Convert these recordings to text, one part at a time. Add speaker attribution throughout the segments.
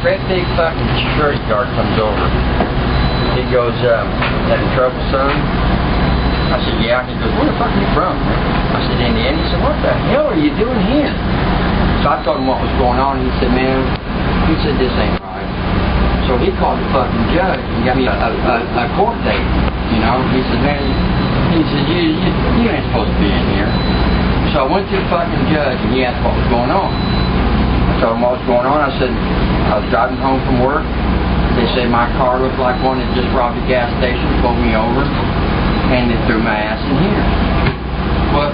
Speaker 1: great big fucking security guard comes over. He goes, having trouble, son? I said, yeah. He goes, where the fuck are you from? I said, Indiana. He said, what the hell are you doing here? So I told him what was going on, and he said, man, he said, this ain't right. So he called the fucking judge and got me a court date, you know. He said, man, he said, you ain't supposed to be in here. So I went to the fucking judge, and he asked what was going on. I told him what was going on. I said, I was driving home from work. They said my car looked like one that just robbed a gas station, pulled me over, and they threw my ass in here. But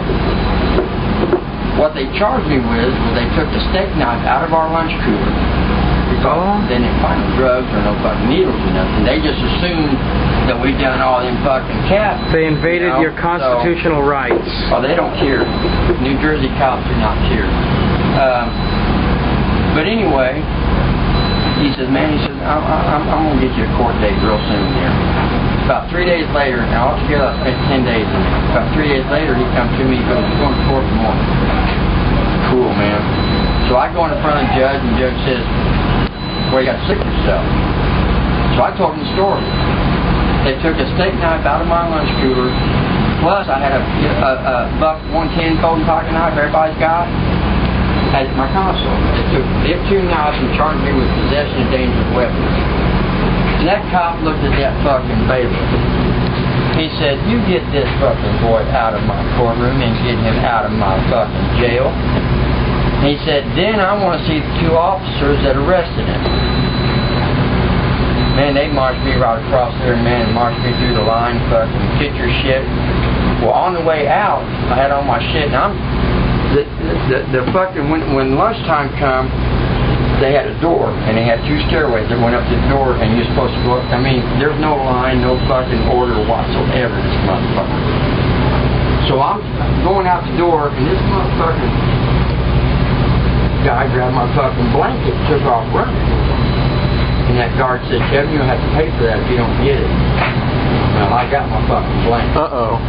Speaker 1: what they charged me with was they took the steak knife out of our lunch cooler. Because they didn't find no drugs or no fucking needles or nothing. They just assumed that we done all them fucking caps.
Speaker 2: They invaded your constitutional rights.
Speaker 1: Oh, they don't care. New Jersey cops do not care. But anyway, he says, man, he says, I'm going to get you a court date real soon here. About 3 days later, and altogether I spent 10 days in there. About 3 days later, he comes to me, he goes, we're going to court tomorrow. Cool, man. So I go in front of the judge, and the judge says, well, you got to sick yourself. So I told him the story. They took a steak knife out of my lunch cooler, plus I had a buck 110 folding pocket knife everybody's got at my console. They took them two knives and charged me with possession of dangerous weapons. And that cop looked at that fucking bailiff. He said, you get this fucking boy out of my courtroom and get him out of my fucking jail. He said, then I want to see the two officers that arrested him. Man, they marched me right across there, man, and marched me through the line, fucking get your shit. Well, on the way out, I had all my shit, and the fucking, when lunchtime come, they had a door, and they had 2 stairways that went up to the door, and you're supposed to go up. I mean, there's no line, no fucking order whatsoever, this motherfucker. So I'm going out the door, and this motherfucking guy grabbed my fucking blanket, took off running. And that guard said, Kevin, you'll have to pay for that if you don't get it. Well, I got my fucking blanket.
Speaker 2: Uh-oh.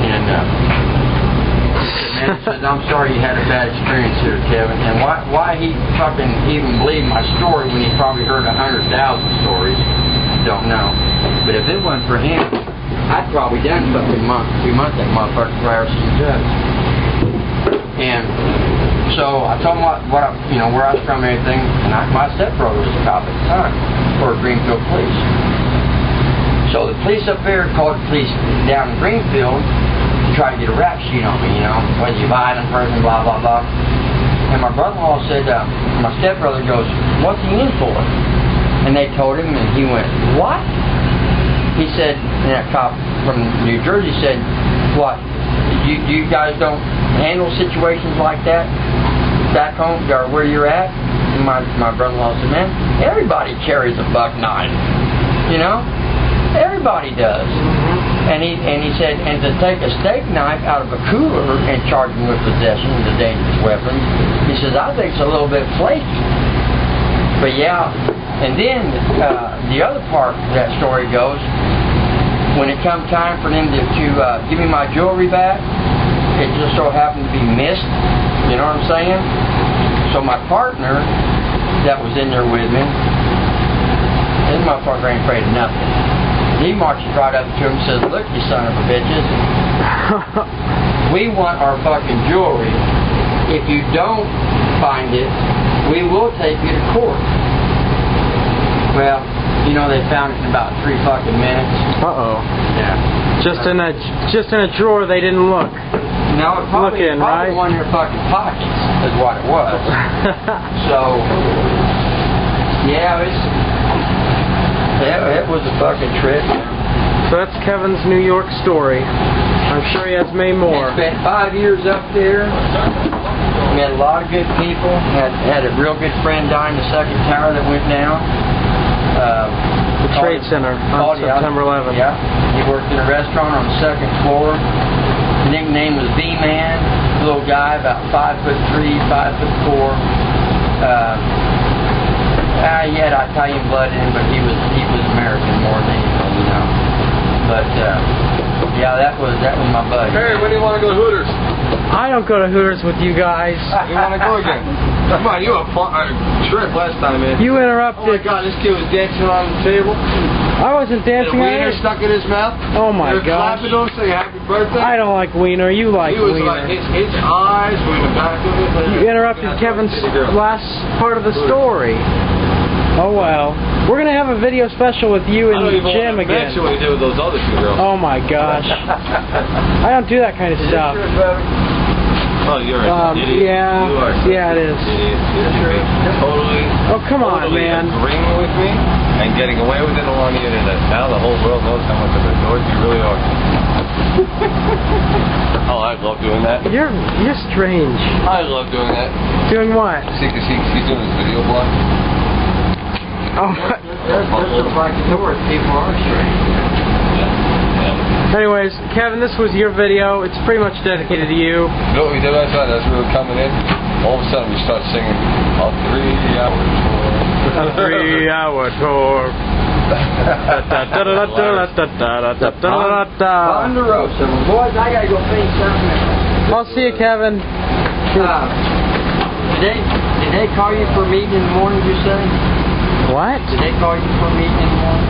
Speaker 1: And man says, I'm sorry you had a bad experience here, Kevin. And why he fucking even believed my story when he probably heard 100,000 stories, don't know. But if it wasn't for him, I'd probably done fucking 2 months that motherfucker for the judge. And so I told him what you know, where I was from and everything, and my stepbrother was a cop at the time for Greenfield Police. So the police up there called the police down in Greenfield to try to get a rap sheet on me, you know, whether you violent person, blah blah blah. And my brother-in-law said, my stepbrother goes, what's he in for? And they told him, and he went, what? He said, and that cop from New Jersey said, what? You guys don't handle situations like that back home or where you're at? And my brother-in-law said, man, everybody carries a buck knife, you know, everybody does. And he said, and to take a steak knife out of a cooler and charge him with possession of the dangerous weapons, he says, I think it's a little bit flaky. But yeah, and then the other part of that story goes, when it come time for them to give me my jewelry back, it just so happened to be missed. You know what I'm saying? So my partner that was in there with me, this motherfucker ain't afraid of nothing. He marches right up to him and says, look, you son of a bitches, we want our fucking jewelry. If you don't find it, we will take you to court. Well, you know, they found it in about 3 fucking minutes.
Speaker 2: Uh-oh.
Speaker 1: Yeah.
Speaker 2: Just in a drawer, they didn't look.
Speaker 1: No, it probably
Speaker 2: right?
Speaker 1: one of your fucking pockets is what it was. So, yeah, it was a fucking trip.
Speaker 2: So that's Kevin's New York story. I'm sure he has many more.
Speaker 1: I spent 5 years up there. Met a lot of good people. Had a real good friend die in the second tower that went down.
Speaker 2: The Trade Center on September 11th.
Speaker 1: Yeah. He worked in a restaurant on the 2nd floor. His nickname was B-Man. Little guy, about 5'3", 5'4". He had Italian blood in him, but he was American more than anything, you know. But yeah, that was my buddy.
Speaker 3: Hey, when do you want to go to Hooters?
Speaker 2: I don't go to Hooters with you guys.
Speaker 3: You want to go again? Come on, you were a trip last time, man.
Speaker 2: You interrupted.
Speaker 3: Oh my God, this kid was dancing on the table.
Speaker 2: I wasn't dancing.
Speaker 3: Had a wiener stuck in his mouth.
Speaker 2: Oh my
Speaker 3: God.
Speaker 2: gosh.
Speaker 3: Clapping to him, saying happy birthday.
Speaker 2: I don't like wiener. You like
Speaker 3: he was
Speaker 2: wiener.
Speaker 3: like, his eyes were in the back of it.
Speaker 2: You interrupted Kevin's last part of the story. Oh well. We're gonna have a video special with you and Jim again.
Speaker 3: What he did with those other two girls.
Speaker 2: Oh my gosh. I don't do that kind of stuff.
Speaker 3: Oh, you're an idiot.
Speaker 2: Yeah.
Speaker 3: You are
Speaker 2: yeah, it is.
Speaker 3: You're totally.
Speaker 2: Oh, come on, man.
Speaker 3: Agreeing with me and getting away with it along the internet. Now the whole world knows how much of a dork you really are. Oh, I love doing that.
Speaker 2: You're strange.
Speaker 3: I love doing that.
Speaker 2: Doing what?
Speaker 3: She's doing this video blog.
Speaker 2: Oh.
Speaker 1: There's like tourists, people are strange.
Speaker 2: Anyways, Kevin, this was your video. It's pretty much dedicated to you.
Speaker 3: You know what we did last night as we were coming in? All of a sudden we start singing a 3-hour tour.
Speaker 2: A 3-hour tour.
Speaker 1: On the road, so boys, I gotta go finish something.
Speaker 2: I'll see you, Kevin.
Speaker 1: Did they call you for a meeting in the morning, you say?
Speaker 2: What?
Speaker 1: Did they call you for a meeting in the morning?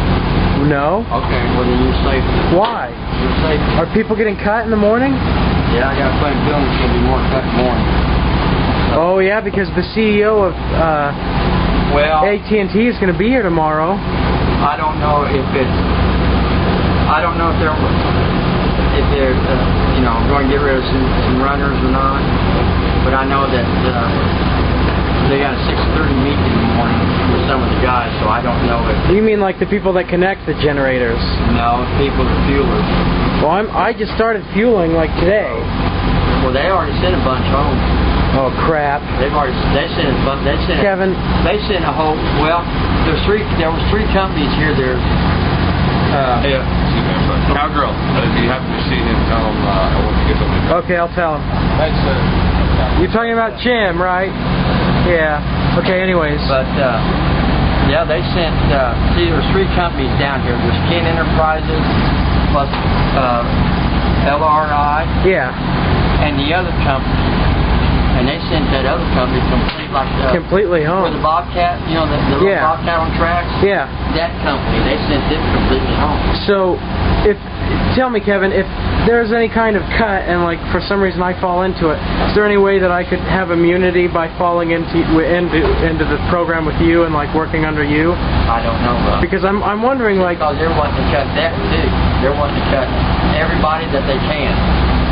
Speaker 2: No.
Speaker 1: Okay, well then you're safe.
Speaker 2: Why?
Speaker 1: You're safe.
Speaker 2: Are people getting cut in the morning?
Speaker 1: Yeah, I got a funny feeling it's gonna be more cut in the morning.
Speaker 2: Oh yeah, because the CEO of AT&T is going to be here tomorrow.
Speaker 1: I don't know if it's. I don't know if they're going to get rid of some runners or not. But I know that they got a 6:30 meeting in the morning with some of the guys, so I don't know if.
Speaker 2: You mean like the people that connect the generators?
Speaker 1: No, people, the fuelers.
Speaker 2: Well, I just started fueling like today.
Speaker 1: Well, they already sent a bunch home.
Speaker 2: Oh crap!
Speaker 1: They sent a bunch.
Speaker 2: Kevin.
Speaker 1: They sent a whole. Well, there was three companies here. There's.
Speaker 3: Hey, excuse me, I'm sorry. Cowgirl, if you happen to see him, tell him I want to get something.
Speaker 2: Okay, I'll tell him.
Speaker 3: Thanks, sir.
Speaker 2: You're talking about Jim, right? Yeah. Okay. Anyways.
Speaker 1: But yeah, they sent. See, there's three companies down here. There's Ken Enterprises plus LRI.
Speaker 2: Yeah.
Speaker 1: And the other company. And they sent that other company
Speaker 2: completely home.
Speaker 1: For the Bobcat, you know, the little Bobcat on tracks?
Speaker 2: Yeah.
Speaker 1: That company, they sent them completely home.
Speaker 2: So, tell me, Kevin, if there's any kind of cut and, like, for some reason I fall into it, is there any way that I could have immunity by falling into the program with you and, like, working under you?
Speaker 1: I don't know, bro.
Speaker 2: Because I'm wondering, like...
Speaker 1: Because they're wanting to cut that, too. They're wanting to cut everybody that they can.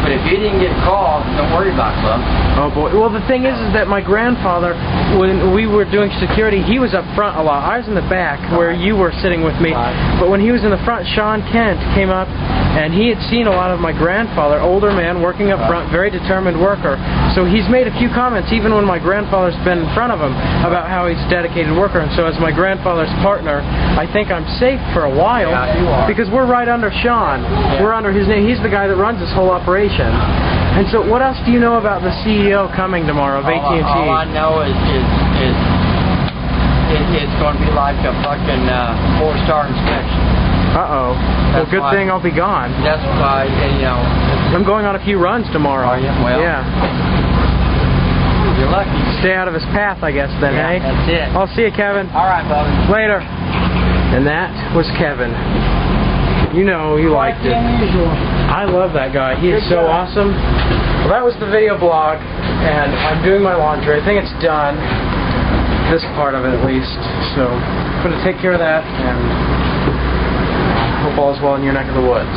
Speaker 1: But if you didn't get called, don't worry about it, bub.
Speaker 2: Oh boy. Well, the thing is that my grandfather, when we were doing security, he was up front a lot. I was in the back where you were sitting with me. But when he was in the front, Sean Kent came up and he had seen a lot of my grandfather, older man, working up front, very determined worker. So he's made a few comments, even when my grandfather's been in front of him, about how he's a dedicated worker. And so as my grandfather's partner, I think I'm safe for a while.
Speaker 1: Yeah, you are.
Speaker 2: Because we're right under Sean. Yeah. We're under his name. He's the guy that runs this whole operation. And so, what else do you know about the CEO coming tomorrow of AT&T?
Speaker 1: All I know is it's going to be like a fucking 4-star inspection.
Speaker 2: Uh-oh. Well, good thing I'll be gone.
Speaker 1: That's why, you know.
Speaker 2: I'm going on a few runs tomorrow.
Speaker 1: Are you? Well.
Speaker 2: Yeah.
Speaker 1: You're lucky.
Speaker 2: Stay out of his path, I guess, then,
Speaker 1: yeah,
Speaker 2: hey?
Speaker 1: That's it.
Speaker 2: I'll see you, Kevin.
Speaker 1: All right, brother.
Speaker 2: Later. And that was Kevin. You know, you liked it. I love that guy. He is so awesome. Well, that was the video blog, and I'm doing my laundry. I think it's done. This part of it, at least. So, I'm going to take care of that, and hope all is well in your neck of the woods.